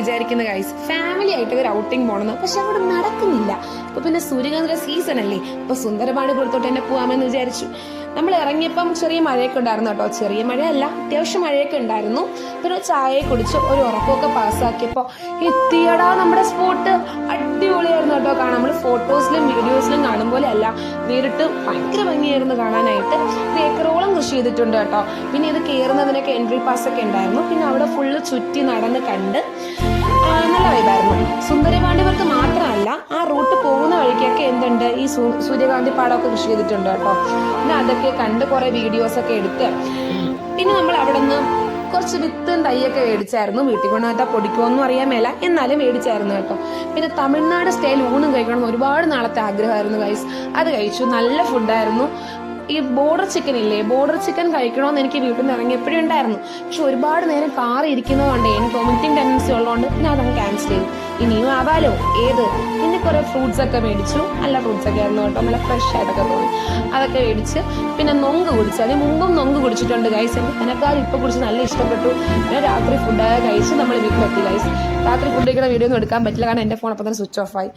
വിചാരിക്കുന്ന guys family ആയിട്ട് ഒരു ഔട്ടിങ് പോകണമെന്ന്. പക്ഷെ അവിടെ നടക്കുന്നില്ല. അപ്പൊ പിന്നെ സൂര്യകാന്തിയുടെ സീസൺ അല്ലേ, അപ്പൊ സുന്ദരപാണ്ഡിപുരത്തോട്ട് തന്നെ പോവാമെന്ന് വിചാരിച്ചു. നമ്മൾ ഇറങ്ങിയപ്പം ചെറിയ മഴയൊക്കെ ഉണ്ടായിരുന്നു കേട്ടോ. ചെറിയ മഴയല്ല, അത്യാവശ്യം മഴയൊക്കെ ഉണ്ടായിരുന്നു. പിന്നെ ചായ കുടിച്ച് ഒരു ഉറക്കമൊക്കെ പാസ്സാക്കിയപ്പോ എത്തിയടാ നമ്മുടെ സ്പോട്ട്. അടിപൊളിയായിരുന്നു കേട്ടോ കാണാൻ. നമ്മൾ ഫോട്ടോസിലും വീഡിയോസിലും കാണും പോലെ അല്ല, നേരിട്ട് ഭയങ്കര ഭംഗിയായിരുന്നു കാണാനായിട്ട്. ഇത് ഏക്കറോളം കൃഷി ചെയ്തിട്ടുണ്ട് കേട്ടോ. പിന്നെ ഇത് കയറുന്നതിനൊക്കെ എൻട്രി പാസ് ഒക്കെ ഉണ്ടായിരുന്നു. പിന്നെ അവിടെ ഫുള്ള് ചുറ്റി നടന്ന് കണ്ട് നല്ല വൈബായിരുന്നു. സുന്ദരപാണ്ഡിപുരത്ത് മാത്രമല്ല, ആ റൂട്ട് പോകുന്ന വഴിക്കൊക്കെ എന്തുണ്ട്, ഈ സൂര്യകാന്തി പാടമൊക്കെ കൃഷി ചെയ്തിട്ടുണ്ട് കേട്ടോ. പിന്നെ അതൊക്കെ കണ്ട് കുറെ വീഡിയോസ് ഒക്കെ എടുത്ത് പിന്നെ നമ്മൾ അവിടെ നിന്ന് കുറച്ച് വിത്തും തൈയൊക്കെ മേടിച്ചായിരുന്നു. വീട്ടിൽ കൊണ്ടുവന്നിട്ടാ പൊടിക്കുമെന്നും അറിയാൻ മേല, എന്നാലും മേടിച്ചായിരുന്നു കേട്ടോ. പിന്നെ തമിഴ്നാട് സ്റ്റൈൽ ഊണും കഴിക്കണം ഒരുപാട് നാളത്തെ ആഗ്രഹമായിരുന്നു ഗൈസ്. അത് കഴിച്ചു. നല്ല ഫുഡായിരുന്നു. ഈ ബോർഡർ ചിക്കൻ ഇല്ലേ, ബോർഡർ ചിക്കൻ കഴിക്കണമെന്ന് എനിക്ക് വീട്ടിൽ നിന്ന് ഇറങ്ങിയപ്പോഴും ഉണ്ടായിരുന്നു. പക്ഷെ ഒരുപാട് നേരം കാറി ഇരിക്കുന്നതുകൊണ്ട് എനിക്ക് വോമിറ്റിംഗ് ടെൻഡൻസി ഉള്ളതുകൊണ്ട് ഞാൻ അതങ്ങ് ക്യാൻസൽ ചെയ്തു. ഇനിയും ആവാലോ ഏത്. പിന്നെ കുറെ ഫ്രൂട്ട്സ് ഒക്കെ മേടിച്ചു. നല്ല ഫ്രൂട്ട്സ് ഒക്കെ ആയിരുന്നു കേട്ടോ, നല്ല ഫ്രഷ് ആയിട്ടൊക്കെ തോന്നി. അതൊക്കെ മേടിച്ച് പിന്നെ നൊങ്ക് കുടിച്ചു. അതിന് മുമ്പും നൊങ്ക് കുടിച്ചിട്ടുണ്ട് ഗൈസ്. എനിക്ക് അതിനേക്കാളും ഇപ്പൊ കുടിച്ച് നല്ല ഇഷ്ടപ്പെട്ടു. പിന്നെ രാത്രി ഫുഡൊക്കെ കഴിച്ച് നമ്മൾ വീട്ടിലെത്തി ഗൈസ്. രാത്രി ഫുഡ് കഴിക്കുന്ന വീഡിയോ ഒന്നും എടുക്കാൻ പറ്റില്ല, കാരണം എന്റെ ഫോൺ അപ്പം തന്നെ സ്വിച്ച് ഓഫ് ആയി.